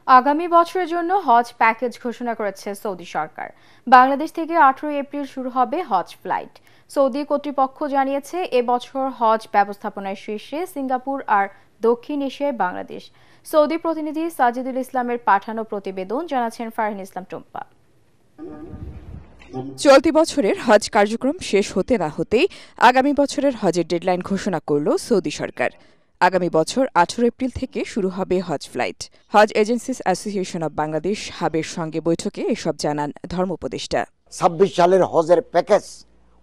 আগামী বছরের জন্য হজ প্যাকেজ ঘোষণা করেছে সৌদি সরকার। বাংলাদেশ থেকে 18 এপ্রিল শুরু হবে হজ ফ্লাইট। সৌদি কর্তৃপক্ষ জানিয়েছে, এবছর হজ ব্যবস্থাপনায় শীর্ষে সিঙ্গাপুর আর দক্ষিণ এশিয়ায় বাংলাদেশ। সৌদি প্রতিনিধি সাজিদুল ইসলামের পাঠানো প্রতিবেদন জানাচ্ছেন ফারহিন ইসলাম টুম্পা। চলতি বছরের হজ কার্যক্রম শেষ হতে না হতেই আগামী বছরের হজের ডেডলাইন ঘোষণা করল সৌদি সরকার। আগামী বছর 18 এপ্রিল থেকে শুরু হবে হজ ফ্লাইট। হজ এজেন্সিস অ্যাসোসিয়েশন অব বাংলাদেশ হাবের সঙ্গে বৈঠকে এসব জানান ধর্ম উপদেষ্টা। 26 সালের হজের প্যাকেজ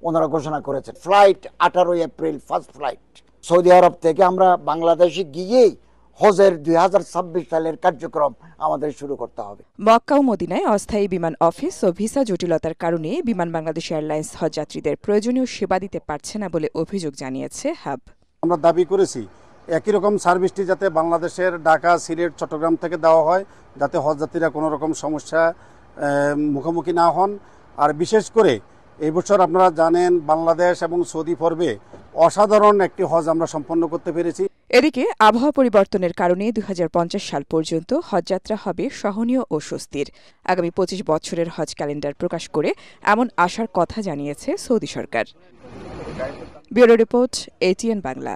ওনারা ঘোষণা করেছেন। Flight 18 April first flight. Saudi আরব থেকে আমরা বাংলাদেশে গিয়েই হজের 2026 সালের কার্যক্রম আমাদের শুরু করতে হবে। মক্কা ও মদিনায় অস্থায়ী বিমান অফিস ও ভিসা জটিলতার কারণে বিমান বাংলাদেশ এয়ারলাইন্স হজযাত্রীদের প্রয়োজনীয় সেবা দিতে পারছে না বলে অভিযোগ জানিয়েছে হাব। আমরা দাবি করেছি একই রকম সার্ভিসটি যাতে বাংলাদেশের ঢাকা, সিলেট, চট্টগ্রাম থেকে দেওয়া হয়, যাতে হজযাত্রীরা কোনো রকম সমস্যা মুখোমুখি না হন। আর বিশেষ করে এই বছর আপনারা জানেন বাংলাদেশ এবং সৌদি পর্বে অসাধারণ একটি হজ আমরা সম্পন্ন করতে পেরেছি। এদিকে আবহাওয়া পরিবর্তনের কারণে 2050 সাল পর্যন্ত হজযাত্রা হবে সহনীয় ও স্বস্তির। আগামী 25 বছরের হজ ক্যালেন্ডার প্রকাশ করে এমন আশার কথা জানিয়েছে সৌদি সরকার। Bureau report, ATN Bangla.